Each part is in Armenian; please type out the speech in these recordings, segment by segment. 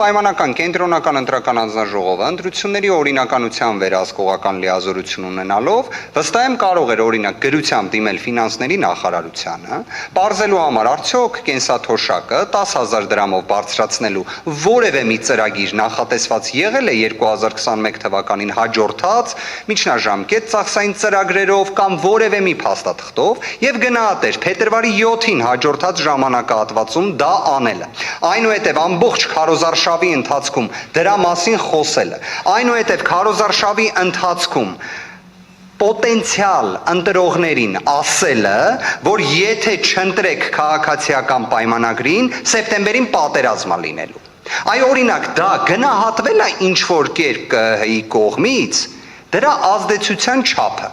Պայմանական կենտրոնական ընտրական հանձնաժողովը ընտրությունների օրինականության վերահսկողական լիազորություն ունենալով վստահ եմ կարող էր օրինակ գրությամբ դիմել ֆինանսների նախարարությանը, պարզելու համար արդյոք կենսաթոշակը 10,000 դրամով բարձրացնելու որևէ մի ծրագիր նախատեսված եղել է 2021 թվականին հաջորդած միջնաժամկետ ծախսային ծրագրերով կամ որևէ մի փաստաթղթով եւ գնահատեր փետրվարի 7-ին հաջորդած ժամանակահատվածում դա անելը։ Այնուհետև ամբողջ քարոզարշավի ընթացքում դրա մասին խոսելը, այնուհետև քարոզարշավի ընթացքում պոտենցիալ ընտրողներին ասելը, որ եթե չընտրեք քաղաքացիական պայմանագրին, սեպտեմբերին պատերազմա լինելու։ Այ օրինակ դա գնահատվել է ինչ-որ կերպ ԿՀ-ի կողմից, դրա ազդեցության չափը,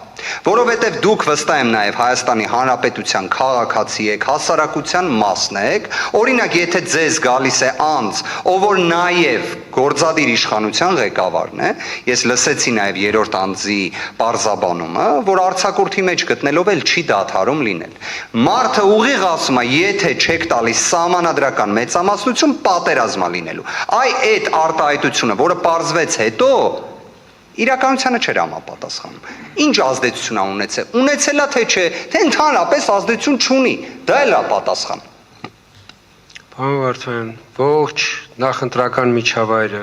որովհետև դուք վստահ եմ նաև Հայաստանի Հանրապետության քաղաքացի եք, հասարակության մասն եք, օրինակ եթե ձեզ գալիս է անձ, ով որ նաև գործադիր իշխանության ղեկավարն է, ես լսեցի նաև երրորդ անձի պարզաբանումը, որ արձակուրդի մեջ գտնելով էլ չի դադարում լինել։ Մարդը ուղիղ ասում է, եթե չեք տալիս սահմանադրական մեծամասնություն, պատերազմա լինելու։ Այ այդ արտահայտությունը, որը պարզվեց հետո, իրականությանը չէր համապատասխանում։ Ինչ ազդեցություն է ունեցել։ Ունեցել է թե չէ, թե ընդհանրապես ազդեցություն չունի։ Դա էլ է պատասխան։ Պարոն Վարդանյան, ողջ նախընտրական միջավայրը,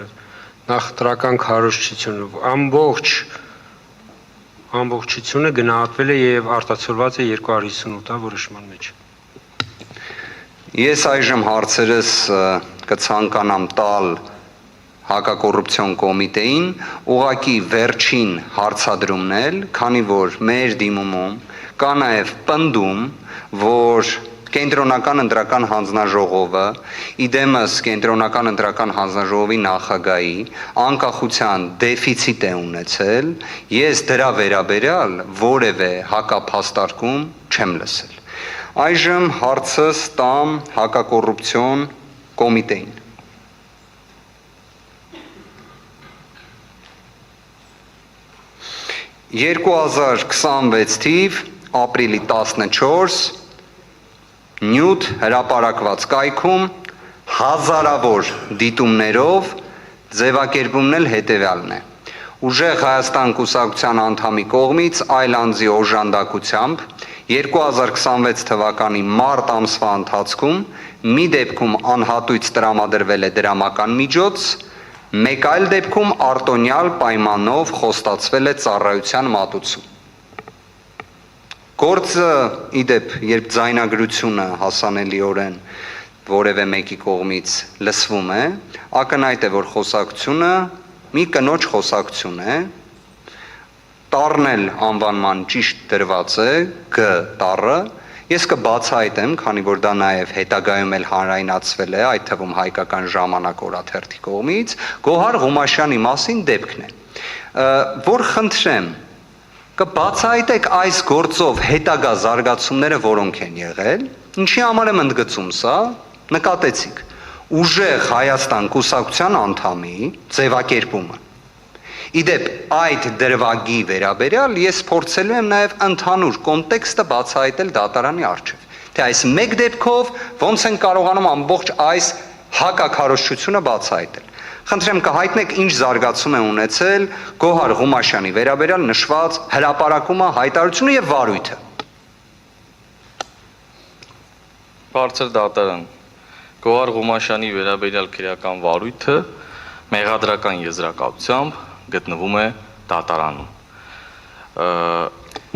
նախընտրական քարոզչությունը, ամբողջությունը գնահատվել է եւ արտացոլված է 258-ա որոշման մեջ։ Ես այժմ հարցերս կցանկանամ տալ Հակակոռուպցիոն կոմիտեին ուղղակի վերջին հարցադրումն էլ, քանի որ մեր դիմումում կա նաև պնդում, որ կենտրոնական ընտրական հանձնաժողովը, իդեմս կենտրոնական ընտրական հանձնաժողովի նախագահի անկախության դեֆիցիտ է ունեցել, ես դրա վերաբերյալ որևէ հակափաստարկում չեմ լսել։ Այժմ հարցս տամ հակակոռուպցիոն կոմիտեին։ 2026 թիվ ապրիլի 14 նյութ հրապարակված կայքում հազարավոր դիտումներով ձևակերպումն էլ հետևյալն է։ Ուժեղ Հայաստան կուսակցության անդամի կողմից այլ անձի օժանդակությամբ 2026 թվականի մարտ ամսվա ընթացքում մի դեպքում անհատույց տրամադրվել է դրամական միջոց, մեկ այլ դեպքում արտոնյալ պայմանով խոստացվել է ծառայության մատուցում։ Գործը իդեպ, երբ ձայնագրությունը հասանելիորեն որևէ մեկի կողմից լսվում է, ակնհայտ է, որ խոսակցությունը մի կնոջ խոսակցություն է, տառն էլ անվանման ճիշտ դրված է, Գ տառը, ես կբացահայտեմ, քանի որ դա նաև հետագայում էլ հանրայնացվել է, այդ թվում հայկական ժամանակ օրաթերթի կողմից, Գոհար Ղումաշյանի մասին դեպքն է, որ խնդրեմ, կբացահայտեք այս գործով հետագա զարգացումները որոնք են եղել, ինչի համար եմ ընդգծում սա, նկատեցիք, ուժեղ Հայաստան կուսակցության անդամի ձևակերպումը։ Իդեպ այդ դրվագի վերաբերյալ ես փորձելու եմ նաև ընդհանուր կոնտեքստը բացահայտել դատարանի առջև, թե այս մեկ դեպքով ոնց են կարողանում ամբողջ այս հակաքարոզչությունը բացահայտել։ Խնդրեմ կհայտնեք ինչ զարգացում է ունեցել Գոհար Ղումաշյանի վերաբերյալ նշված հրապարակումը, հայտարարությունը եւ վարույթը։ Բարձր դատարան, Գոհար Ղումաշյանի վերաբերյալ քրեական վարույթը մեղադրական եզրակացությամբ գտնվում է դատարանում։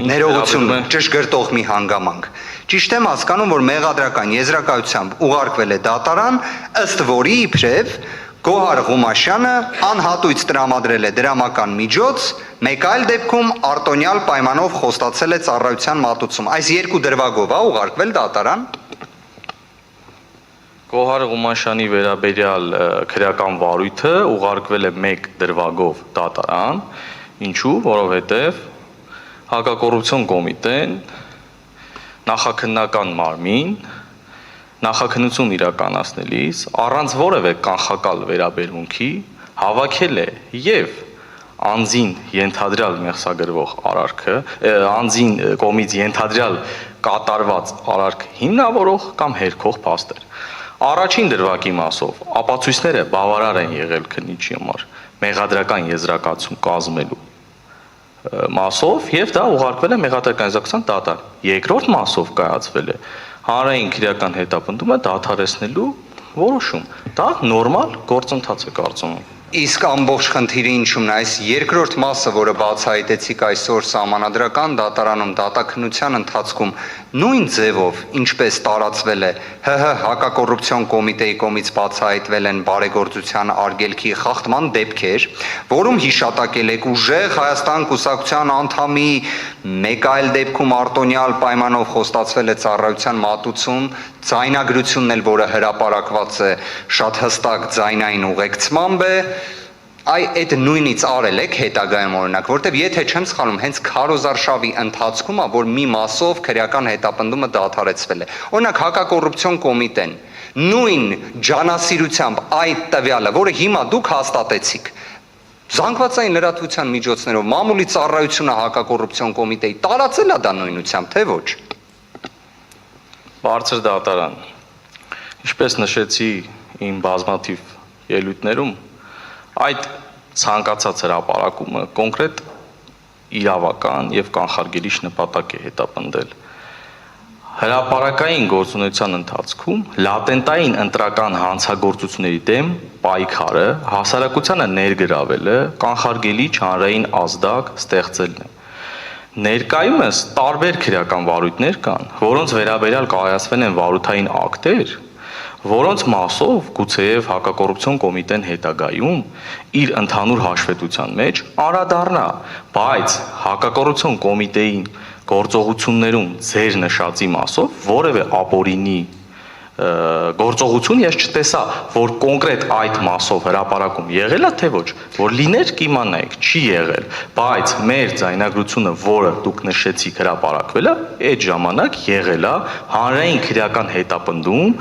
Ներողություն, ճշգրտող մի հանգամանք։ Ճիշտ եմ հասկանում, որ մեղադրական եզրակացությամբ ուղարկվել է դատարան, ըստ որի իբրև Գոհար Ղումաշյանը անհատույց տրամադրել է դրամական միջոց, մեկ այլ դեպքում արտոնյալ պայմանով խոստացել է ծառայության մատուցում։ Այս երկու դրվագով է ուղարկվել դատարան։ Գոհար Ղումաշյանի վերաբերյալ քրեական վարույթը ուղարկվել է մեկ դրվագով դատարան, ինչու, որովհետև Հակակոռուպցիոն կոմիտեն նախաքննական մարմին նախաքննություն իրականացնելիս առանց որևէ կանխակալ վերաբերմունքի հավաքել է եւ անձին ենթադրյալ մեղսագրվող արարքը, անձին կողմից ենթադրյալ կատարված արարք հիմնավորող կամ հերքող փաստեր։ Առաջին դրվագի մասով ապացույցները բավարար են եղել քննիչի համար մեղադրական եզրակացում կազմելու մասով եւ դա ուղարկվել է մեղադրական եզրակացության դատարան։ Երկրորդ մասով կայացվել է հանրային քրեական հետապնդումը դադարեցնելու որոշում։ Դա նորմալ գործընթաց է կարծում եմ։ Իսկ ամբողջ խնդիրը ինչու՞մն է, այս երկրորդ մասը, որը բացահայտեցիք այսօր Սահմանադրական դատարանում դատաքննության ընթացքում, նույն ձևով, ինչպես տարածվել է ՀՀ հակակոռուպցիոն կոմիտեի կողմից բացահայտվել են բարեգործության արգելքի խախտման դեպքեր, որում հիշատակել եք ուժեղ Հայաստան կուսակցության անդամի մեկ այլ դեպքում արտոնյալ պայմանով խոստացվել է ծառայության մատուցում, ձայնագրությունն էլ, որը հրապարակված է շատ հստակ ձայնային ուղեկցմամբ է, այդ նույնից արել եք հետագայում օրինակ, որտեվ եթե չեմ սխալվում, հենց քարոզարշավի ընթացքում է, որ մի մասով քրեական հետապնդումը դադարեցվել է։ Օրինակ հակակոռուպցիոն կոմիտեն նույն ջանասիրությամբ այդ տվյալը, որը հիմա դուք հաստատեցիք, զանգվածային լրատվության միջոցներով մամուլի ծառայությունը հակակոռուպցիոն կոմիտեի տարածել է դա նույնությամբ, թե ոչ։ Բարձր դատարան, ինչպես նշեցի իմ բազմաթիվ ելույթներում, այդ ցանկացած հրապարակումը կոնկրետ իրավական եւ կանխարգելիչ նպատակ է հետապնդել։ Հրապարակային գործունեության ընթացքում լատենտային ընտրական հանցագործությունների դեմ պայքարը, հասարակությանը ներգրավելը, կանխարգելիչ հանրային ազդակ ստեղծելն է։ Ներկայումս տարբեր քրեական վարույթներ կան, որոնց վերաբերյալ կայացվել են վարութային ակտեր, որոնց մասով գուցեև հակակոռուպցիոն կոմիտեն հետագայում իր ընդհանուր հաշվետվության մեջ անդրադառնա, բայց հակակոռուպցիոն կոմիտեին գործողություններում ձեր նշածի մասով որևէ ապօրինի գործողություն ես չտեսա, որ կոնկրետ այդ մասով հրապարակում եղել է թե ոչ, որ լիներ կիմանայիք, չի եղել, բայց մեր ձայնագրությունը, որը դուք նշեցիք հրապարակվել է, այդ ժամանակ եղել է հանրային քրեական հետապնդում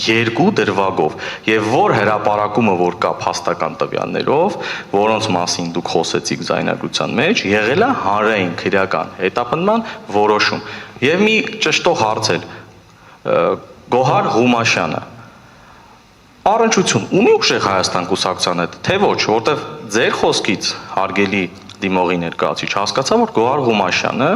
երկու դրվագով, եւ որ հրապարակումը, որ կա փաստական տվյալներով, որոնց մասին դուք խոսեցիք ձայնագրության մեջ, եղել է հանրային քրեական հետապնդման որոշում։ Եվ մի ճշտող հարց էլ Գոհար Ղումաշյանը առնչություն ունի ուժեղ Հայաստան կուսակցության հետ, թե ոչ, որտեվ ձեր խոսքից հարգելի դիմողի ներկայացուցիչ հասկացա, որ Գոհար Ղումաշյանը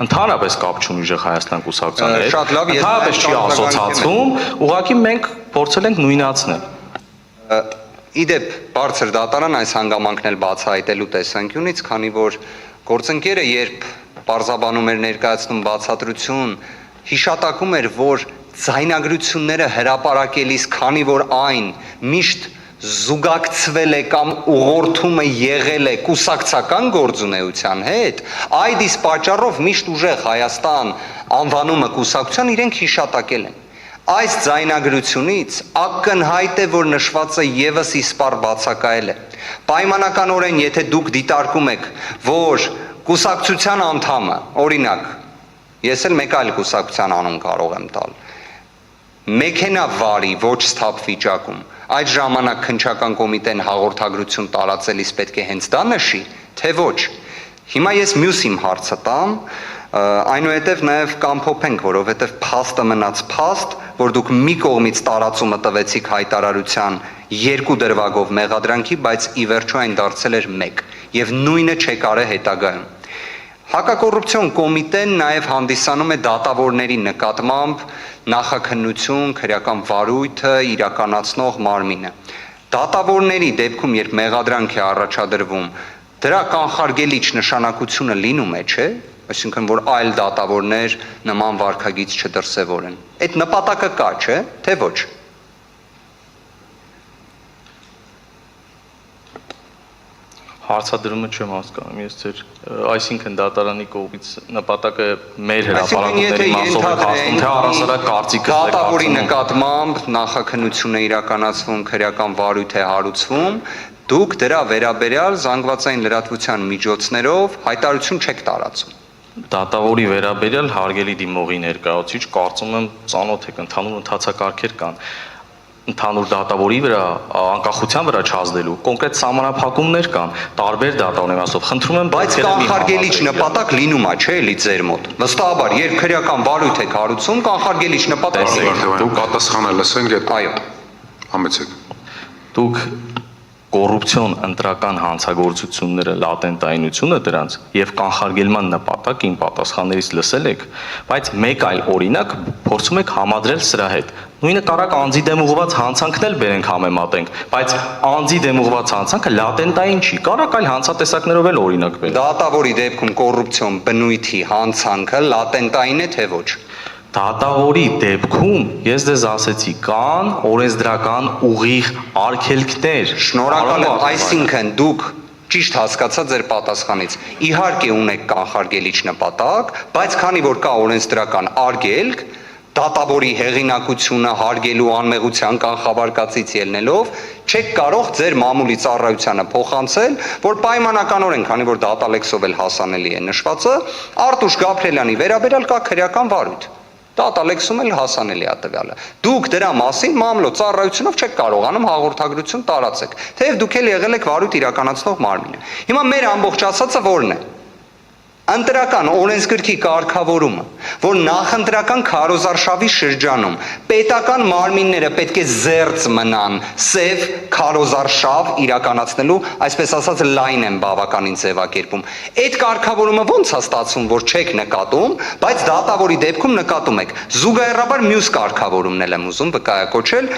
ընդհանրապես կապ չունի ուժեղ Հայաստան կուսակցության հետ, ընդհանրապես չի ասոցացվում, ուղղակի մենք փորձել ենք նույնացնել։ Իդեպ բարձր դատարան այս հանգամանքն էլ բացահայտելու տեսանկյունից, քանի որ գործընկերը երբ պարզաբանում էր ներկայացնում բացատրություն, հիշատակում էր, որ ձայնագրությունները հրապարակելիս, քանի որ այն միշտ զուգակցվել է կամ ուղղորդումը եղել է կուսակցական գործունեության հետ, այդ իսկ պատճառով միշտ ուժեղ Հայաստան անվանումը կուսակցության իրենք հիշատակել են։ Այս ձայնագրությունից ակնհայտ է, որ նշվածը եւս իսպառ բացակայել է։ Պայմանականորեն, եթե դուք դիտարկում եք, որ կուսակցության անդամը, օրինակ, ես էլ մեկ այլ կուսակցության անուն կարող եմ տալ, մեքենա վարի ոչ սթափ վիճակում, այդ ժամանակ քննչական կոմիտեն հաղորդագրություն տարածելիս պետք է հենց դա նշի, թե ոչ։ Հիմա ես մյուս իմ հարցը տամ, այնուհետև նաև կամփոփենք, որովհետև փաստը մնաց փաստ, որ դուք մի կողմից տարածումը տվեցիք հայտարարության երկու դրվագով մեղադրանքի, բայց ի վերջո այն դարձել էր մեկ, եւ նույնը չեք արել հետագայում։ Հակակոռուպցիոն կոմիտեն նաև հանդիսանում է դատավորների նկատմամբ նախաքննություն, քրեական վարույթը իրականացնող մարմինը։ Դատավորների դեպքում, երբ մեղադրանք է առաջադրվում, դրա կանխարգելիչ նշանակությունը լինում է, չէ՞, այսինքն որ այլ դատավորներ նման վարքագիծ չդրսևորեն։ Այդ նպատակը կա, չէ՞, թե ոչ։ Հարցադրումը չեմ հասկանում, ես ձեր, այսինքն դատարանի կողմից նպատակը մեր հրապարակումների մասով է հասնում, թե առասարակ կարծիքը դատավորի նկատմամբ նախաքննություն է իրականացվում, քրեական վարույթ է հարուցվում, դուք դրա վերաբերյալ զանգվածային լրատվության միջոցներով հայտարարություն չեք տարածում։ Դատավորի վերաբերյալ հարգելի դիմողի ներկայացուցիչ կարծում եմ ծանոթ եք, ընդհանուր ընթացակարգեր կան։ ընդհանուր դատավորի վրա անկախության վրա չազդելու կոնկրետ սահմանափակումներ կան տարբեր դատավորների մասով խնդրում եմ Բայց կանխարգելիչ նպատակ լինում է, չէ՞ էլի ձեր մոտ։ Վստահաբար, երբ քրեական վարույթ եք հարուցում, կանխարգելիչ նպատակ լինում։ Դուք պատասխանը լսենք այդ Այո։ համեցեք։ դուք կոռուպցիոն ընտրական հանցագործությունները լատենտայնությունը դրանց եւ կանխարգելման նպատակ իմ պատասխաններից լսել եք, բայց մեկ այլ օրինակ փորձում եք համադրել սրա հետ։ Նույնը կարակ անձի դեմ ուղղված հանցանքն էլ բերենք համեմատենք, բայց անձի դեմ ուղղված հանցանքը լատենտային չի, կարակ այլ հանցատեսակներով էլ օրինակ բերենք։ Դատավորի դեպքում կոռուպցիոն բնույթի հանցանքը լատենտային է թե ոչ։ Դատավորի դեպքում ես դες ասեցի կան օրենսդրական ուղիղ արգելքներ։ Շնորհակալ եմ, այսինքն դուք ճիշտ հասկացա ձեր պատասխանից։ Իհարկե ունեք կանխարգելիչ նպատակ, բայց քանի որ կա օրենսդրական արգելք, դատավորի հեղինակությունը հարգելու անմեղության կանխավարկածից ելնելով, չեք կարող ձեր մամուլի ծառայությանը փոխանցել, որ պայմանականորեն, քանի որ դատալեքսով էլ հասանելի է նշվածը, Արտուշ Գաբրելյանի վերաբերյալ կա քրեական վարույթ։ Դատալեքսում էլ հասանելի է տվյալը։ Դուք դրա մասին մամլո ծառայությունով չեք կարողանում հաղորդագրություն տարածեք, թեև դուք էլ եղել եք վարույթ իրականացնող մարմինը։ Հիմա մեր ամբողջ ասածը ո՞րն է։ Ընտրական օրենսգրքի կարգավորումը, որ նախընտրական քարոզարշավի շրջանում պետական մարմինները պետք է զերծ մնան սև քարոզարշավ իրականացնելու, այսպես ասած լայն են բավականին ձևակերպում։ Այդ կարգավորումը ո՞նց է ստացվում, որ չեք նկատում, բայց դատավորի դեպքում նկատում եք։ Զուգահեռաբար մյուս կարգավորումն էլ եմ ուզում վկայակոչել,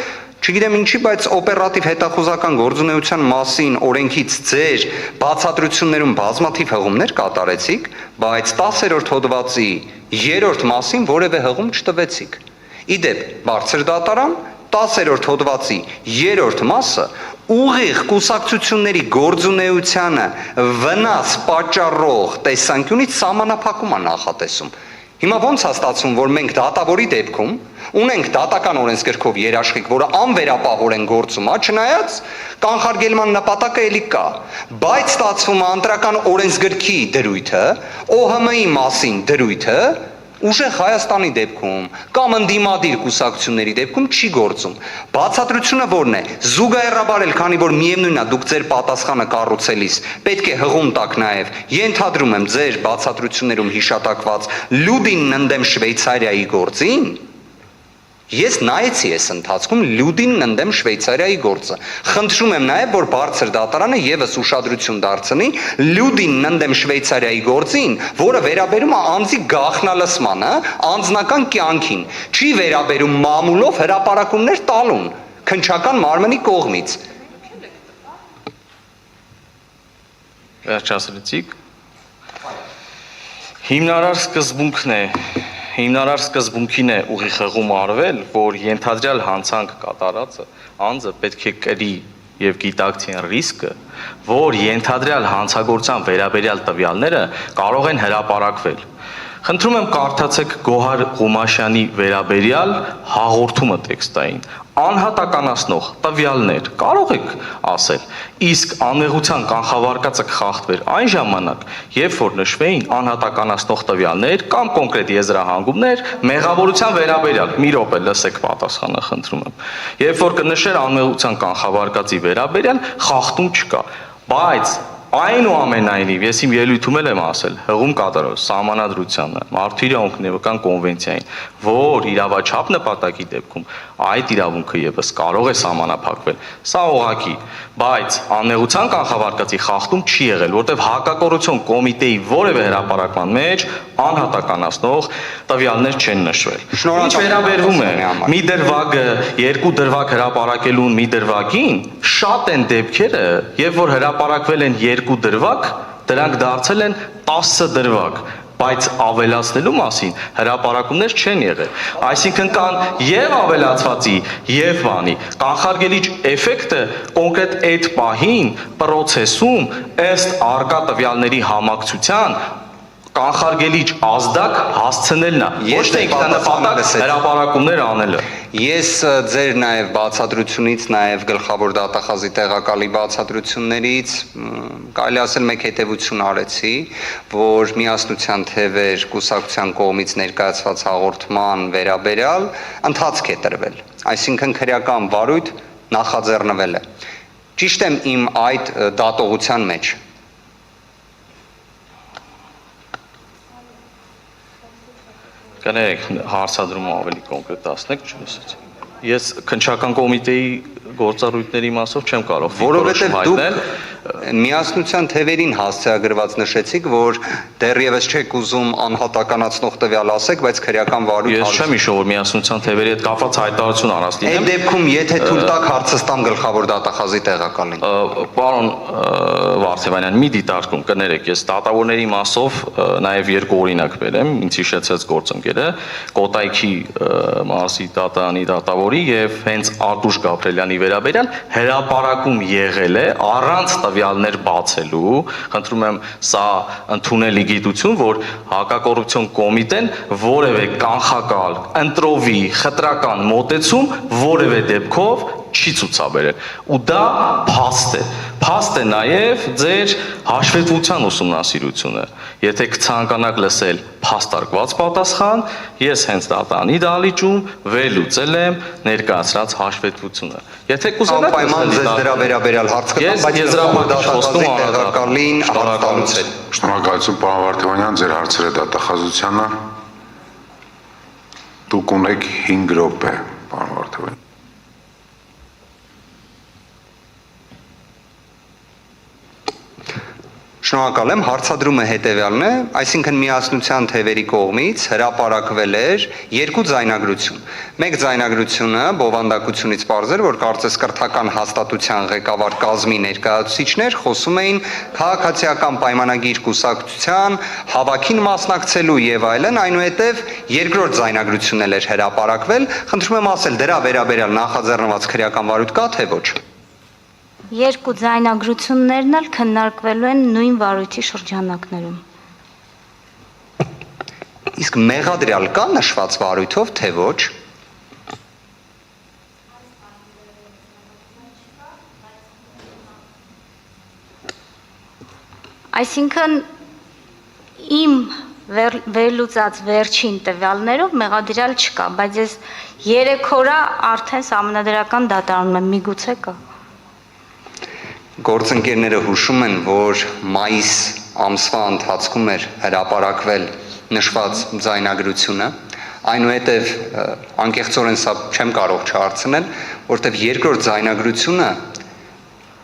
չգիտեմ ինչի, բայց օպերատիվ հետախուզական գործունեության մասին օրենքից ձեր բացատրություններում բազմաթիվ հղումներ կատարեցիք, բայց 10-րդ հոդվածի 3-րդ մասին որևէ հղում չտվեցիք։ Իդեպ, բարձր դատարան 10-րդ հոդվածի 3-րդ մասը ուղիղ կուսակցությունների գործունեությանը վնաս պատճառող տեսանկյունից սահմանափակում է նախատեսում։ Հիմա ո՞նց է ստացվում, որ մենք դատավորի դեպքում ունենք դատական օրենսգրքով երաշխիք, որը անվերապահորեն գործում է, չնայած կանխարգելման նպատակը էլի կա, բայց ստացվում է ընտրական օրենսգրքի դրույթը, ՕՀՄ-ի մասին դրույթը ուժեղ Հայաստանի դեպքում կամ ընդդիմադիր կուսակցությունների դեպքում չի գործում։ Բացատրությունը ո՞րն է։ Զուգահեռաբար էլ, քանի որ միևնույնն է, դուք ձեր պատասխանը կառուցելիս պետք է հղում տակ նաև, ենթադրում եմ ձեր բացատրություններում հիշատակված Լյուդինն ընդդեմ Շվեյցարիայի գործին, ես նայեցի այս ընթացքում Լյուդինն ընդդեմ Շվեյցարիայի գործը։ Խնդրում եմ նաև, որ բարձր դատարանը եւս ուշադրություն դարձնի Լյուդինն ընդդեմ Շվեյցարիայի գործին, որը վերաբերում է անձի գաղտնալսմանը, անձնական կյանքին, չի վերաբերում մամուլով հրապարակումներ տալուն քննչական մարմնի կողմից։ Վերջացրեցիք։ Հիմնարար սկզբունքին է ուղիղ հղում արվել, որ ենթադրյալ հանցանք կատարածը անձը պետք է կրի եւ գիտակցի ռիսկը, որ ենթադրյալ հանցագործության վերաբերյալ տվյալները կարող են հրապարակվել։ Խնդրում եմ կարդացեք Գոհար Ղումաշյանի վերաբերյալ հաղորդումը տեքստային, անհատականացնող տվյալներ, կարող եք ասել, իսկ անմեղության կանխավարկածը կխախտվեր այն ժամանակ, երբ որ նշվեին անհատականացնող տվյալներ կամ կոնկրետ եզրահանգումներ մեղավորության վերաբերյալ, մի րոպե լսեք պատասխանը, խնդրում եմ, երբ որ կնշեր անմեղության կանխավարկածի վերաբերյալ, խախտում չկա, բայց այնուամենայնիվ, ես իմ ելույթում եմ ասել, հղում կատարող սահմանադրությանը, մարդու իրավունքների կոնվենցիային, որ իրավաչափ նպատակի դեպքում այդ իրավունքը եւս կարող է սահմանափակվել, սա ուղղակի, բայց անմեղության կանխավարկածի խախտում չի եղել, որտեղ հակակոռուպցիոն կոմիտեի որևէ հրապարակման մեջ անհատականացնող տվյալներ չեն նշվել։ Ինչ վերաբերվում է մի դրվագը, երկու դրվագ հրապարակելուն մի դրվագին, շատ են դեպքերը, երբ որ հրապարակվել են երկու դրվագ, դրանք դարձել են 10 դրվագ, բայց ավելացնելու մասին հրապարակումներ չեն եղել։ Այսինքն կան եւ ավելացվածի, եւ բանի։ Կանխարգելիչ էֆեկտը կոնկրետ այդ պահին process-ում ըստ արկա տվյալների համակցության կանխարգելիչ ազդակ հասցնելն է, ոչ թե ինքնանպատակ հրապարակումներ անելը։ Ես ձեր նաև բացատրությունից, նաև գլխավոր դատախազի տեղակալի բացատրություններից կարելի ասել մեկ հետևություն արեցի, որ միասնության թևեր կուսակցության կողմից ներկայացված հաղորդման վերաբերյալ ընթացք է տրվել։ այսինքն քրեական վարույթ նախաձեռնվել է։ Ճիշտ եմ իմ այդ դատողության մեջ։ Կներեք, հարցադրումը ավելի կոնկրետացնեք, չլսեցի։ Ես քննչական կոմիտեի գործառույթների մասով չեմ կարող Որովհետև հայտնել։ միասնության թևերին հասցեագրված նշեցիք, որ դեռևս չեք ուզում անհատականացնող տվյալ ասեք, բայց քրեական վարույթ Ես չեմ հիշում, որ միասնության թևերի հետ կապված հայտարարություն առած լինեմ։ Այդ դեպքում եթե թույլ տաք հարցը ստամ գլխավոր դատախազի տեղակալին։ Պարոն Վարդևանյան, մի դիտարկում կներեք, ես դատավորների մասով նաև երկու օրինակ բերեմ, ինձ հիշեցեց գործընկերը, Կոտայքի մարզի դատարանի դատավորի եւ հենց Արտուշ Գաբրելյանի վերաբերյալ հրապարակում եղել է առանց տվյալներ բացելու, խնդրում եմ սա ընդունելի գիտություն, որ հակակոռուպցիոն կոմիտեն որևէ կանխակալ, ընտրովի, խտրական մոտեցում որևէ դեպքով չի ցուցաբերել։ Ու դա փաստ է նաև ձեր հաշվետվության ուսումնասիրությունը։ Եթե կցանկանաք լսել փաստարկված պատասխան, ես հենց դատարանի դահլիճում վերլուծել եմ ներկայացրած հաշվետվությունը։ Եթե կուզենաք Անպայման ձեզ դրա վերաբերյալ հարց կտամ, բայց դատախազի տեղակալին հարցանուցել։ Շնորհակալություն պարոն Վարդևանյան, ձեր հարցերը դատախազությանը։ Դուք ունեք 5 րոպե, պարոն Վարդևանյան։ Շնորհակալ եմ, հարցադրումը հետևյալն է, այսինքն միասնության թևերի կողմից հրապարակվել էր երկու ձայնագրություն։ Մեկ ձայնագրությունը բովանդակությունից պարզ էր, որ կարծես կրթական հաստատության ղեկավար կազմի ներկայացուցիչներ խոսում էին քաղաքացիական պայմանագիր կուսակցության հավաքին մասնակցելու եւ այլն, այնուհետեւ երկրորդ ձայնագրությունն էր հրապարակվել։ Խնդրում եմ ասել, դրա վերաբերյալ նախաձեռնված քրեական վարույթ կա թե ոչ։ Երկու ձայնագրություններն էլ քննարկվելու են նույն վարույթի շրջանակներում։ Իսկ մեղադրյալ կա նշված վարույթով թե ոչ։ Այսինքն իմ վերլուծած վերջին տվյալներով մեղադրյալ չկա, բայց ես 3 օրա արդեն սահմանադրական դատարանում եմ, միգուցե կա։ Գործընկերները հուշում են, որ մայիս ամսվա ընթացքում էր հրապարակվել նշված ձայնագրությունը, այնուհետև անկեղծորեն սա չեմ կարող չհարցնել, որտեղ երկրորդ ձայնագրությունը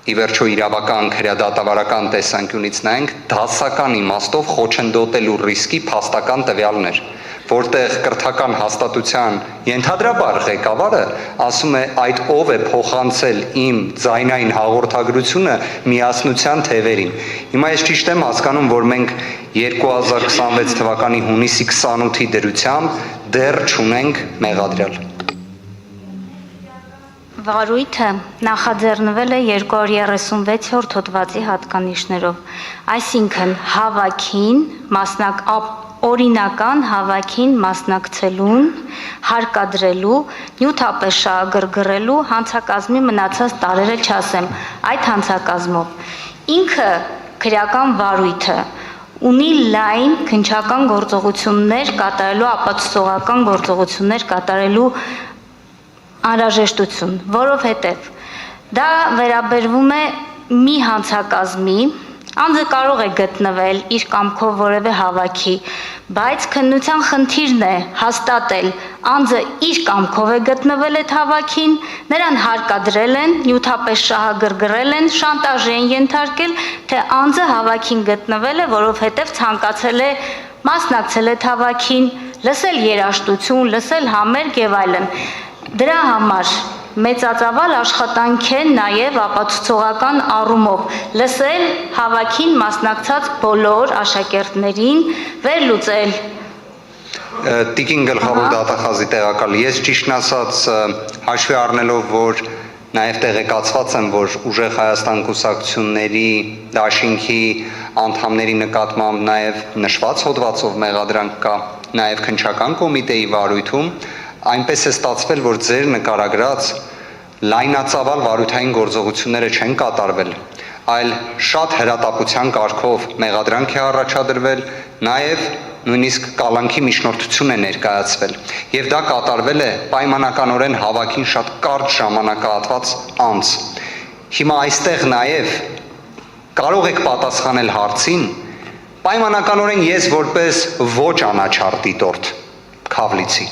ի վերջո իրավական քրեադատավարական տեսանկյունից նայենք դասական իմաստով խոչընդոտելու ռիսկի փաստական տվյալներ, որտեղ կրթական հաստատության ենթադրաբար ղեկավարը ասում է այդ ով է փոխանցել իմ ձայնային հաղորդագրությունը միասնության թևերին։ Հիմա ես ճիշտ եմ հասկանում, որ մենք 2026 թվականի հունիսի 28-ի դրությամբ դեռ չունենք մեղադրյալ։ Վարույթը նախաձեռնվել է 236-րդ հոդվածի հատկանիշներով, այսինքն հավաքին, օրինական հավաքին մասնակցելուն, հարկադրելու, նյութապես շահագրգռելու հանցակազմի մնացած տարերը չասեմ, այդ հանցակազմով։ Ինքը քրեական վարույթը ունի լայն քննչական գործողություններ կատարելու, ապացուցողական գործողություններ կատարելու անհրաժեշտություն, որովհետև դա վերաբերվում է մի հանցակազմի, անձը կարող է գտնվել իր կամքով որևէ հավաքի, բայց քննության խնդիրն է հաստատել, անձը իր կամքով է գտնվել այդ հավաքին, նրան հարկադրել են, նյութապես շահագրգռել են, շանտաժ են ենթարկել, թե անձը հավաքին գտնվել է, որովհետև ցանկացել է մասնակցել այդ հավաքին, լսել երաժշտություն, լսել համերգ եւ այլն։ Դրա համար մեծածավալ աշխատանք է նաև ապացուցողական առումով լսել հավաքին մասնակցած բոլոր աշակերտներին, վերլուծել։ Տիկին գլխավոր դատախազի տեղակալ, ես ճիշտն ասած հաշվի առնելով, որ նաև տեղեկացված եմ, որ ուժեղ Հայաստան կուսակցությունների դաշինքի անդամների նկատմամբ նաև նշված հոդվածով մեղադրանք կա, նաև քննչական կոմիտեի վարույթում, այնպես է ստացվել, որ ձեր նկարագրած լայնածավալ վարույթային գործողությունները չեն կատարվել, այլ շատ հրատապության կարգով մեղադրանք է առաջադրվել, նաև նույնիսկ կալանքի միջնորդություն է ներկայացվել, եւ դա կատարվել է պայմանականորեն հավաքին շատ կարճ ժամանակահատված անց։ Հիմա այստեղ նաեւ կարող եք պատասխանել հարցին, պայմանականորեն ես որպես ոչ անաչառ դիտորդ Քավլիցի,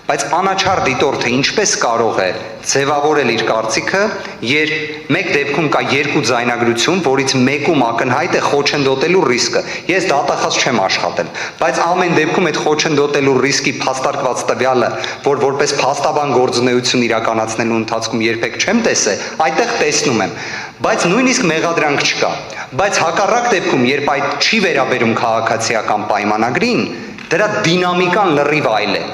բայց անաչառ դիտորդը ինչպես կարող է ձևավորել իր կարծիքը, երբ մեկ դեպքում կա երկու ձայնագրություն, որից մեկում ակնհայտ է խոչընդոտելու ռիսկը։ Ես դատախազ չեմ աշխատել, բայց ամեն դեպքում այդ խոչընդոտելու ռիսկի փաստարկված տվյալը, որ որպես փաստաբան գործունեություն իրականացնելու ընթացքում երբեք չեմ տեսել, այդտեղ տեսնում եմ, բայց նույնիսկ մեղադրանք չկա։ Բայց հակառակ դեպքում, երբ այդ չի վերաբերում քաղաքացիական պայմանագրին, դրա դինամիկան լրիվ այլ է։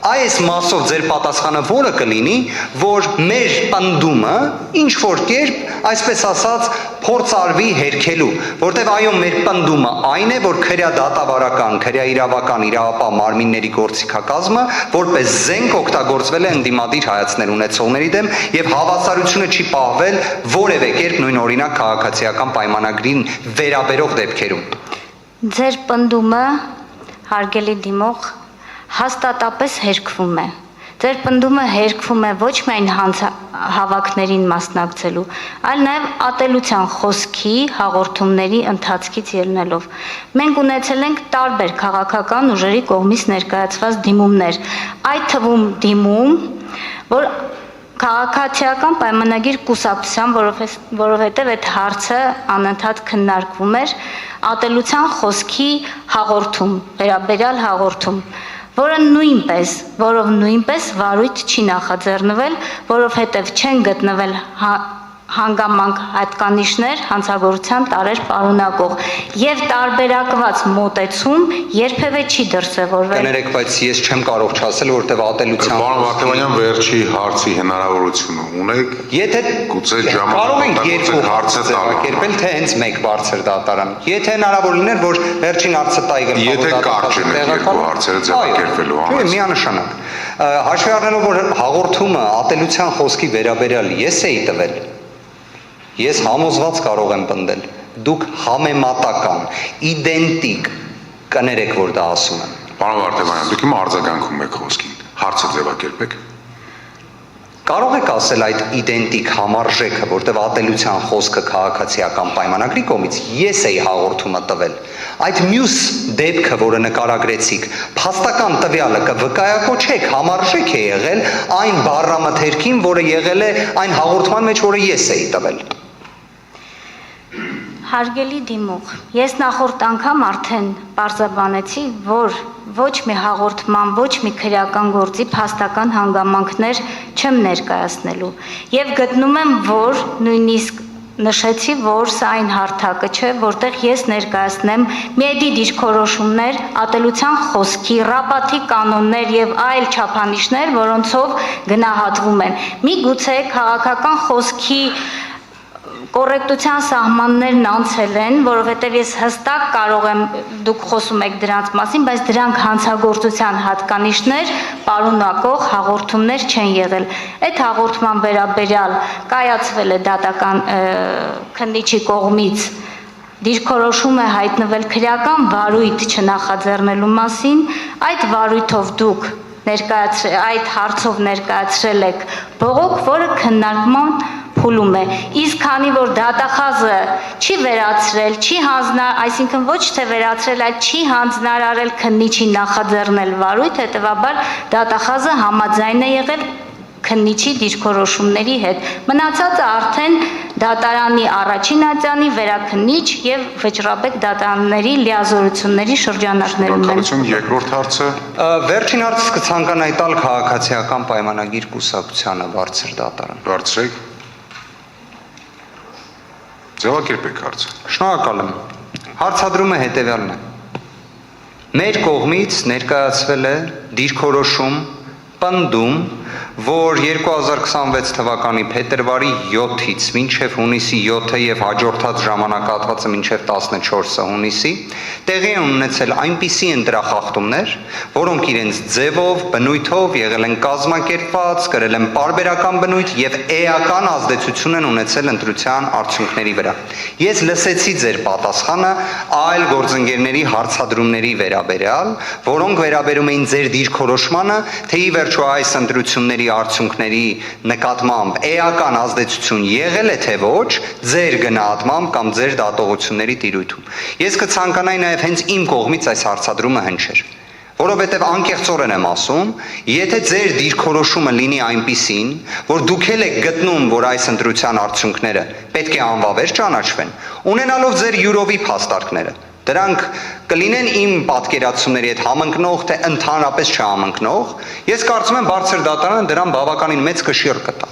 Այս մասով ձեր պատասխանը որը կլինի, որ մեր պնդումը ինչ որ կերպ, այսպես ասած, փորձ արվի հերքելու, որտեղ այո մեր պնդումը այն է, որ քրյա դատավարական, քրյա իրավական, իրավապահ մարմինների գործիքակազմը որպես զենք օգտագործվել է ընդդիմադիր հայացքներ ունեցողների դեմ եւ հավասարությունը չի պահվել որևէ կերպ նույն օրինակ քաղաքացիական պայմանագրին վերաբերող դեպքերում։ Ձեր պնդումը, հարգելի դիմող, հաստատապես հերքվում է։ Ձեր պնդումը հերքվում է ոչ միայն հավաքներին մասնակցելու, այլ նաև ատելության խոսքի, հաղորդումների ընթացքից ելնելով։ Մենք ունեցել ենք տարբեր քաղաքական ուժերի կողմից ներկայացված դիմումներ, այդ թվում դիմում, որ քաղաքացիական պայմանագիր կուսակցության, որովհետև այդ հարցը անընդհատ քննարկվում էր, ատելության խոսքի հաղորդում, վերաբերյալ հաղորդում, որով նույնպես վարույթ չի նախաձեռնվել, որովհետև չեն գտնվել հանգամանք հատկանիշներ հանցագործության տարեր պարունակող եւ տարբերակված մոտեցում երբևէ չի դրսևորվել։ Կներեք, բայց ես չեմ կարող չասել, որտեղ ատելության Պարոն Վարդանյան, վերջի հարցի հնարավորությունը ունեք։ Եթե գուցե կարող ենք երկու հարցը ձևակերպել, թե հենց մեկ բարձր դատարան։ Եթե հնարավոր լիներ, որ վերջին հարցը տայի գլխավոր Եթե կարճ են երկու հարցերը ձևակերպելու համար։ Միանշանակ։ Հաշվի առնելով, որ հաղորդումը ատելության խոսքի վերաբերյալ ես էի տվել, ես համոզված կարող եմ պնդել, դուք համեմատական, իդենտիկ կներեք, որ դա ասում եմ։ Պարոն Վարդանյան, դուք հիմա արձագանքում եք խոսքին, հարցը ձևակերպեք։ Կարող եք ասել այդ իդենտիկ համարժեքը, որտեղ ատելության խոսքը քաղաքացիական պայմանագրի կողմից ես էի հաղորդումը տվել։ Այդ մյուս դեպքը, որը նկարագրեցիք, փաստական տվյալը կվկայակոչեք, համարժեք է եղել այն բառամթերքին, որը եղել է այն հաղորդման մեջ, որը ես էի տվել։ Հարգելի դիմող, ես նախորդ անգամ արդեն պարզաբանեցի, որ ոչ մի հաղորդման, ոչ մի քրեական գործի փաստական հանգամանքներ չեմ ներկայացնելու եւ գտնում եմ, որ նույնիսկ նշեցի, որ սա այն հարթակը չէ, որտեղ ես ներկայացնեմ մեդի դիրքորոշումներ, ատելության խոսքի, ռապատի կանոններ եւ այլ չափանիշներ, որոնցով գնահատվում են։ Միգուցե քաղաքական խոսքի կոռեկտության սահմաններն անցել են, որովհետև ես հստակ կարող եմ, դուք խոսում եք դրանց մասին, բայց դրանք հանցագործության հատկանիշներ պարունակող հաղորդումներ չեն եղել։ Այդ հաղորդման վերաբերյալ կայացվել է դատական քննիչի կողմից դիրքորոշում է հայտնվել քրեական վարույթ չնախաձեռնելու մասին, այդ վարույթով դուք այդ հարցով ներկայացրել եք բողոք, որը քննարկման փուլում է, իսկ քանի որ դատախազը չի վերացրել, այսինքն ոչ թե վերացրել, այլ չի հանձնարարել քննիչի նախաձեռնել վարույթ, հետևաբար դատախազը համաձայն է եղել քննիչի դիրքորոշումների հետ։ Մնացածը արդեն դատարանի առաջին ատյանի վերաքննիչ եւ վճռաբեկ դատարանների լիազորությունների շրջանակներում են։ Շնորհակալություն, երկրորդ հարցը։ Վերջին հարցը կցանկանայի տալ քաղաքացիական պայմանագիր կուսակցությանը բարձր դատարան։ Բարձրեք։ Ձևակերպեք հարցը։ Շնորհակալ եմ։ Հարցադրումը հետևյալն է։ Մեր կողմից ներկայացվել է դիրքորոշում, պնդում, որ 2026 թվականի փետրվարի 7-ից մինչև հունիսի 7-ը եւ հաջորդած ժամանակահատվածը մինչև 14 հունիսի տեղի են ունեցել այնպիսի ընտրախախտումներ, որոնք իրենց ձևով, բնույթով եղել են կազմակերպված, կրել են պարբերական բնույթ եւ էական ազդեցություն են ունեցել ընտրության արդյունքների վրա։ Ես լսեցի ձեր պատասխանը այլ գործընկերների հարցադրումների վերաբերյալ, որոնք վերաբերում էին ձեր դիրքորոշմանը, թե ի վերջո այս ընտրությունների արդյունքների նկատմամբ էական ազդեցություն եղել է թե ոչ ձեր գնահատմամբ կամ ձեր դատողությունների տիրույթում։ Ես կցանկանայի նաև հենց իմ կողմից այս հարցադրումը հնչեր, որովհետև անկեղծորեն եմ ասում, եթե ձեր դիրքորոշումը լինի այնպիսին, որ դուք եք գտնում, որ այս ընտրության արդյունքները պետք է անվավեր ճանաչվեն, ունենալով ձեր յուրովի փաստարկները, դրանք կլինեն իմ պատկերացումների հետ համընկնող, թե ընդհանրապես չհամընկնող, ես կարծում եմ բարձր դատարանը դրան բավականին մեծ կշիռ կտա։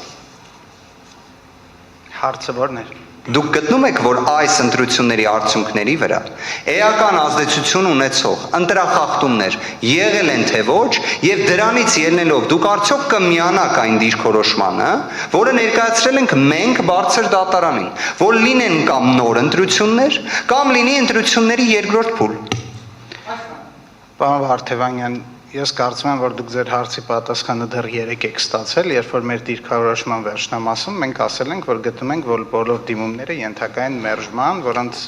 Հարցը ո՞րն էր։ Դուք գտնում եք, որ այս ընտրությունների արդյունքների վրա էական ազդեցություն ունեցող ընտրախախտումներ եղել են թե ոչ, եւ դրանից ելնելով դուք արդյոք կմիանաք այն դիրքորոշմանը, որը ներկայացրել ենք մենք բարձր դատարանին, որ լինեն կամ նոր ընտրություններ, կամ լինի ընտրությունների երկրորդ փուլ։ Պարոն Վարդևանյան, ես կարծում եմ, որ դուք ձեր հարցի պատասխանը դեռ 3 եք ստացել, երբ որ մեր դիրքորոշման վերջնամասում մենք ասել ենք, որ գտնում ենք, որ բոլոր դիմումները ենթակա են մերժման, որոնց,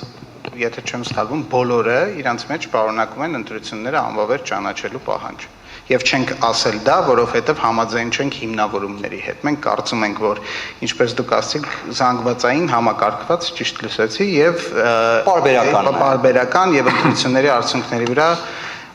եթե չեմ սխալվում, բոլորը իրանց մեջ պարունակում են ընտրությունները անվավեր ճանաչելու պահանջ։ Եվ չենք ասել դա, որովհետև համաձայն չենք հիմնավորումների հետ։ Մենք կարծում ենք, որ ինչպես դուք ասացիք, զանգվածային համակարգված ճիշտ լսեցի եւ պարբերական եւ ընտրությունների արդյունքների վրա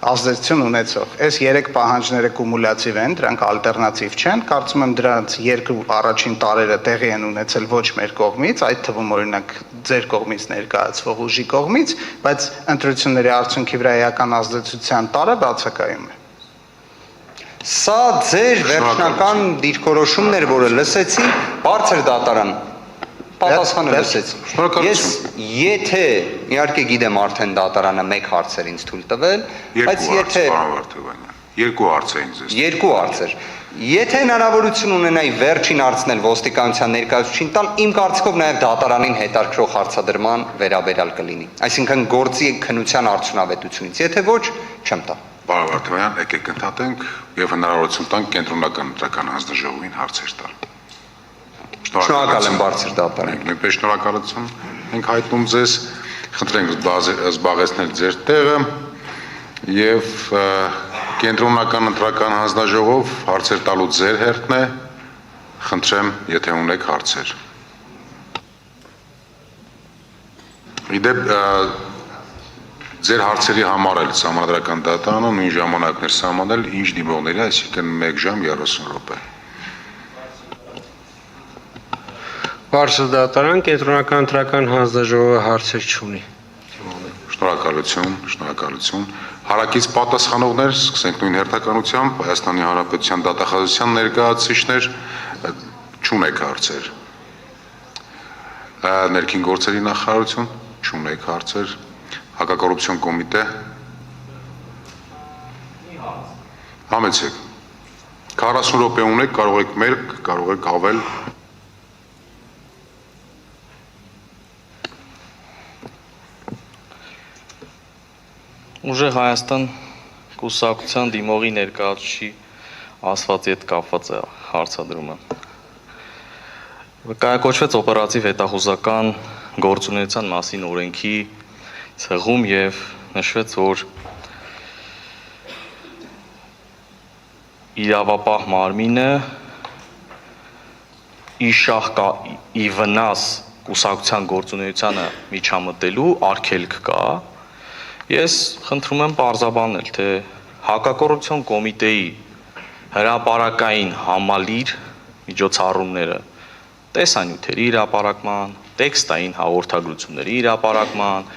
ազդեցություն ունեցող։ Այս 3 պահանջները կումուլյատիվ են, դրանք ալտերնատիվ չեն։ Կարծում եմ դրանց 2 առաջին տարերը տեղի են ունեցել ոչ մեր կողմից, այդ թվում օրինակ ձեր կողմից ներկայացվող ուժի կողմից, բայց ընտրությունների արդյունքի վրա էական ազդեցության տարը բացակայում է։ Սա ձեր վերջնական դիրքորոշումն էր, որը լսեցի բարձր դատարան։ Պատասխանը լսեցի։ Ես եթե իհարկե գիտեմ արդեն դատարանը 1 հարց էր ինձ թույլ տվել, բայց եթե 2 հարց էին ձեզ։ 2 հարցեր։ Եթե հնարավորություն ունենայի վերջին հարցնել ոստիկանության ներկայացուցիչին տալ, իմ կարծիքով նաև դատարանին հետաքրքրող հարցադրման վերաբերյալ կլինի։ Այսինքն գործի քննության արդյունավետությունից, եթե ոչ, չեմ տա։ Պարոն Վարդևանյան, եկեք ընդհատենք եւ հնարավորություն տանք կենտրոնական ընտրական հանձնաժողովին հարցեր տալ։ Շնորհակալ եմ բարձր դատարան։ Նույնպես շնորհակալություն ենք հայտնում ձեզ, խնդրենք զբաղեցնել ձեր տեղը եւ կենտրոնական ընտրական հանձնաժողով հարցեր տալու ձեր հերթն է, խնդրեմ, եթե ունեք հարցեր։ Իդեպ ձեր հարցերի համար էլ համանդրական դատարանը նույն ժամանակներ սահմանել ինչ դիմողների, այսինքն 1 ժամ 30 րոպե։ Բարձր դատարան կենտրոնական ընտրական հանձնաժողովը հարցեր չունի։ Շնորհակալություն։ Հարակից պատասխանողներ, սկսենք նույն հերթականությամբ, Հայաստանի Հանրապետության դատախազության ներկայացուցիչներ, չունեք հարցեր։ Ներքին գործերի նախարարություն, չունեք հարցեր։ Հակակոռուպցիոն կոմիտե։ Համեցեք։ 40 րոպե ունեք, կարող եք մերկ, կարող եք ավել։ Ուժեղ Հայաստան կուսակցության դիմողի ներկայացուցիչի ասվածի հետ կապված է հարցադրումը։ Կայակոչվեց օպերատիվ հետախուզական գործունեության մասին օրենքի ցեղում եւ նշվեց, որ իրավապահ մարմինը ի վնաս կուսակցության գործունեությանը միջամտելու արգելք կա։ Ես խնդրում եմ պարզաբանել, թե հակակոռուպցիոն կոմիտեի հրապարակային համալիր միջոցառումները տեսանյութերի հրապարակման, տեքստային հաղորդագրությունների հրապարակման,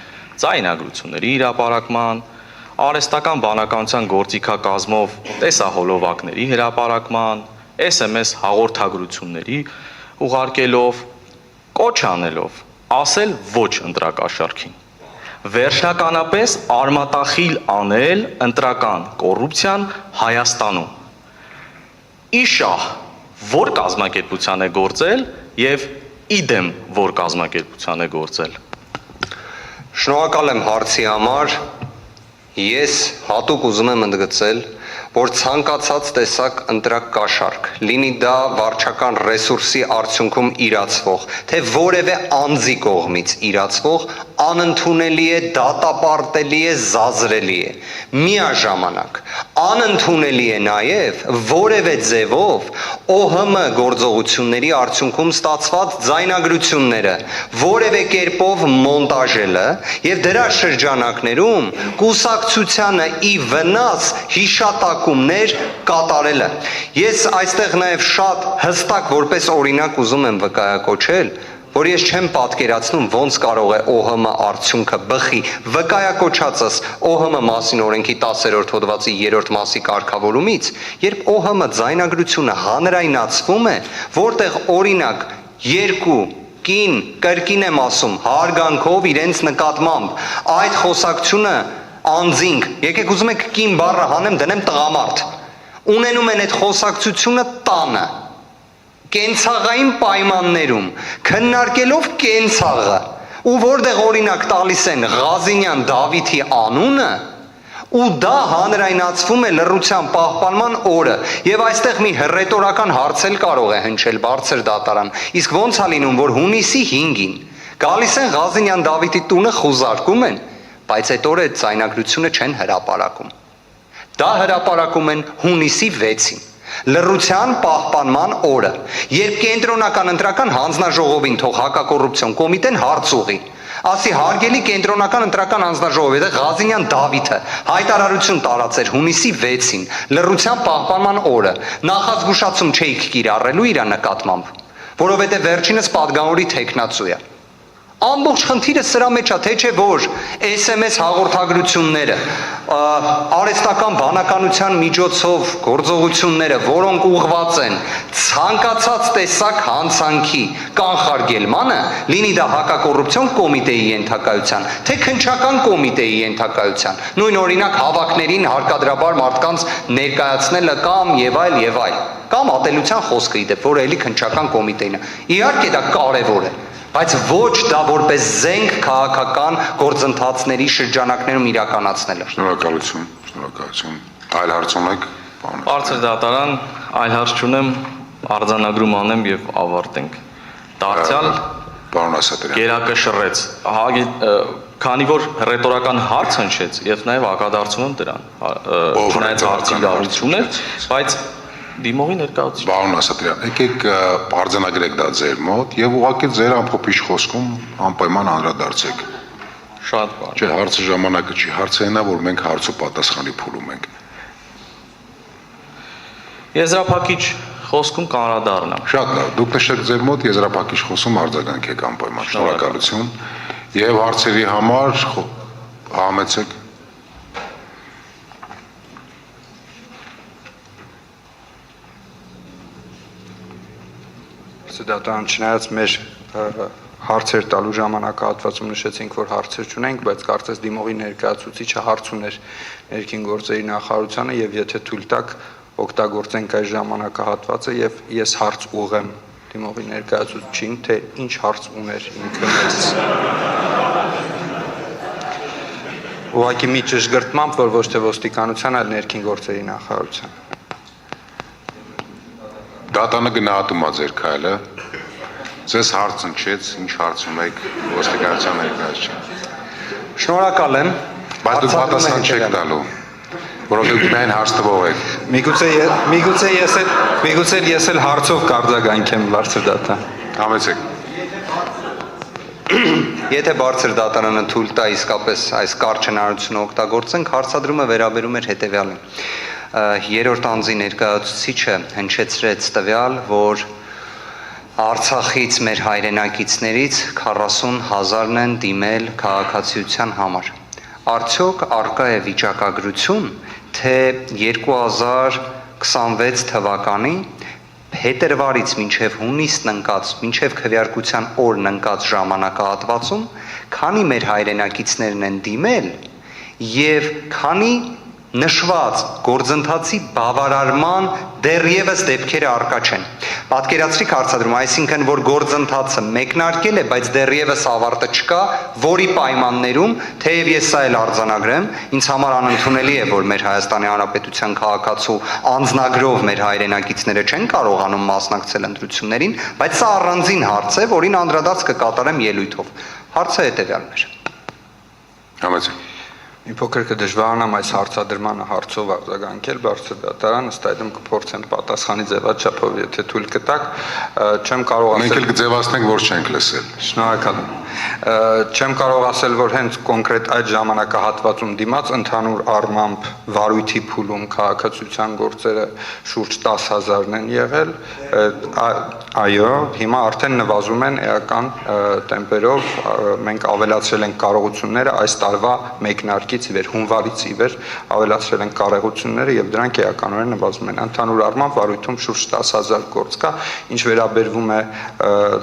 ձայնագրությունների հրապարակման, արհեստական բանականության գործիքակազմով տեսահոլովակների հրապարակման, SMS հաղորդագրությունների ուղարկելով, կոչ անելով, ասել ոչ ընտրակաշառքին։ Վերջնականապես արմատախիլ անել ընտրական կոռուպցիան Հայաստանում։ իշահ որ կազմակերպության է գործել եւ իդեմ որ կազմակերպության է գործել։ Շնորհակալ եմ հարցի համար։ Ես հատուկ ուզում եմ ընդգծել, որ ցանկացած տեսակ ընտրակաշառք, լինի դա վարչական ռեսուրսի արդյունքում իրացվող, թե որևէ անձի կողմից իրացվող, անընդունելի է, դատապարտելի է, զազրելի է։ Միաժամանակ անընդունելի է նաև որևէ ձևով ՕՀՄ գործողությունների արդյունքում ստացված ձայնագրությունները որևէ կերպով մոնտաժելը եւ դրա շրջանակներում կուսակցությանը ի վնաս հիշատակումներ կատարելը։ Ես այստեղ նաև շատ հստակ որպես օրինակ ուզում եմ վկայակոչել, որ ես չեմ պատկերացնում ոնց կարող է ՕՀՄ արդյունքը բխի վկայակոչածս ՕՀՄ մասին օրենքի 10-րդ հոդվածի 3-րդ մասի կարգավորումից, երբ ՕՀՄ ձայնագրությունը հանրայնացվում է, որտեղ օրինակ երկու կին, կրկին եմ ասում, հարգանքով իրենց նկատմամբ այդ խոսակցությունը անձինք, եկեք ուզում եք կին բառը հանեմ, դնեմ տղամարդ, ունենում են այդ խոսակցությունը տանը, կենցաղային պայմաններում, քննարկելով կենցաղը, ու որտեղ օրինակ տալիս են Ղազինյան Դավիթի անունը, ու դա հանրայնացվում է լռության պահպանման օրը, եւ այստեղ մի հռետորական հարց էլ կարող է հնչել բարձր դատարան, իսկ ոնց է լինում, որ հունիսի 5-ին գալիս են Ղազինյան Դավիթի տունը խուզարկում են, բայց այդ օրը այդ ձայնագրությունը չեն հրապարակում, դա հրապարակում են հունիսի 6-ին, լռության պահպանման օրը, երբ կենտրոնական ընտրական հանձնաժողովին թող հակակոռուպցիոն կոմիտեն հարց ուղի, ասի հարգելի կենտրոնական ընտրական հանձնաժողովի դե Ղազինյան Դավիթը հայտարարություն տարածեր հունիսի 6-ին լռության պահպանման օրը, նախազգուշացում չէիք կիրառելու իր նկատմամբ, որովհետև վերջինս պատգամավորի թեկնածու է։ Ամբողջ խնդիրը սրա մեջ է, թե չէ որ SMS հաղորդագրությունները, արհեստական բանականության միջոցով գործողությունները, որոնք ուղղված են ցանկացած տեսակ հանցանքի կանխարգելմանը, լինի դա հակակոռուպցիոն կոմիտեի ենթակայության, թե քննչական կոմիտեի ենթակայության, նույն օրինակ հավաքներին հարկադրաբար մարդկանց ներկայացնելը կամ եւ այլ, կամ ատելության խոսքը իդեպ, որը էլի քննչական կոմիտեին է։ Իհարկե դա կարևոր է, բայց ոչ դա որպես զենք քաղաքական գործընթացների շրջանակներում իրականացնելը։ Շնորհակալություն։ Այլ հարց ունեք, պարոն։ Բարձր դատարան, այլ հարց չունեմ, արձանագրում անեմ եւ ավարտենք։ Դարձյալ Պարոն Ասատրյան։ Գերակը շռեց, քանի որ ռետորական հարց հնչեց եւ նաեւ ակադարձում եմ դրան, չնայած հարցի լավություն է, բայց դիմողի ներկայացուցիչ։ Պարոն Ասատրյան, եկեք արձանագրեք դա ձեր մոտ եւ ուղղակի ձեր ամփոփիչ խոսքում անպայման անդրադարձեք։ Շատ բան։ Չէ, հարցը ժամանակը չի, հարցը այն է, որ մենք հարցու պատասխանի փուլում ենք։ Եզրափակիչ խոսքում կանրադառնամ։ Շատ լավ, դուք նշեք ձեր մոտ եզրափակիչ խոսում արձագանքեք անպայման։ Շնորհակալություն։ Եվ հարցերի համար համեցեք։ Դատարան չնայած մեր հարցեր տալու ժամանակահատվածում նշեցինք, որ հարցեր չունենք, բայց կարծես դիմողի ներկայացուցիչը հարց ուներ ներքին գործերի նախարարությանը եւ եթե թույլ տաք օգտագործենք այս ժամանակահատվածը եւ ես հարց ուղեմ դիմողի ներկայացուցիչին, թե ինչ հարց ուներ ինքը մեզ։ Ուղղակի մի ճշգրտմամբ, որ ոչ թե ոստիկանության, այլ ներքին գործերի նախարարության։ Դատանը գնահատում է ձեր քայլը։ Ձեզ հարց ընչեց, ինչ հարց ունեք ոստիկանության ներկայացուցիչին։ Շնորհակալ եմ, Բայց դուք պատասխան չեք տալու, որովհետև միայն հարց տվող եք։ Միգուցե ես էլ հարցով կարձագանքեմ բարձր դատարան։ Համեցեք։ Եթե բարձր դատարանը թույլ տա իսկապես այս կարճ հնարավորությունը օգտագործենք, հարցադրումը վերաբերում էր հետևյալին։ Երրորդ անձի ներկայացուցիչը հնչեցրեց տվյալ, որ Արցախից մեր հայրենակիցներից 40,000-ն են դիմել քաղաքացիության համար։ Արդյոք արկա է վիճակագրություն, թե 2026 թվականի փետրվարից մինչև հունիսն ընկած, մինչև քվեարկության օրն ընկած ժամանակահատվածում քանի մեր հայրենակիցներն են դիմել եւ քանի նշված գործընթացի բավարարման դեռևս դեպքերը առկա չեն։ Պատկերացրիք հարցադրում, այսինքն որ գործընթացը մեկնարկել է, բայց դեռևս ավարտը չկա, որի պայմաններում, թեև ես սա էլ արձանագրեմ, ինձ համար անընդունելի է, որ մեր Հայաստանի Հանրապետության քաղաքացու անձնագրով մեր հայրենակիցները չեն կարողանում մասնակցել ընտրություններին, բայց սա առանձին հարց է, որին անդրադարձ կկատարեմ ելույթով։ Հարցը հետևյալն էր։ Համեցեք։ Մի փոքր կդժվարանամ այս հարցադրմանը հարցով արձագանքել, բարձր դատարան, ըստ այդմ կփորձեմ պատասխանի ձևաչափով, եթե թույլ կտաք, չեմ կարող ասել։ Մենք էլ կձևացնենք, որ չենք լսել։ Շնորհակալ եմ։ Չեմ կարող ասել, որ հենց կոնկրետ այդ ժամանակահատվածում դիմաց ընդհանուր առմամբ վարույթի փուլում քաղաքացիության գործերը շուրջ 10,000-ն են եղել, այո, հիմա արդեն նվազում են էական տեմպերով, մենք ավելացրել ենք կարողությունները այս տարվա մեկնարկից ի վեր, հունվարից ի վեր ավելացրել են կարողությունները եւ դրանք էականորեն նվազում են։ Ընդհանուր առմամբ վարույթում շուրջ 10,000 գործ կա, ինչ վերաբերվում է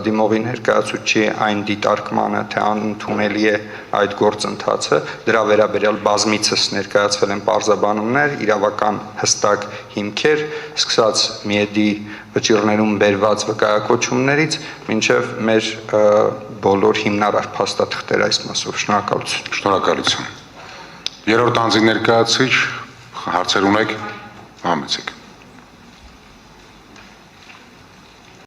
դիմողի ներկայացուցիչի այն դիտարկմանը, թե անընդունելի է այդ գործընթացը, դրա վերաբերյալ բազմիցս ներկայացվել են պարզաբանումներ, իրավական հստակ հիմքեր, սկսած միեդի վճիռներում բերված վկայակոչումներից, մինչև մեր բոլոր հիմնարար փաստաթղթեր այս մասով։ Շնորհակալություն։ Շնորհակալություն։ Երրորդ անձի ներկայացուցիչ հարցեր ունեք, համեցեք։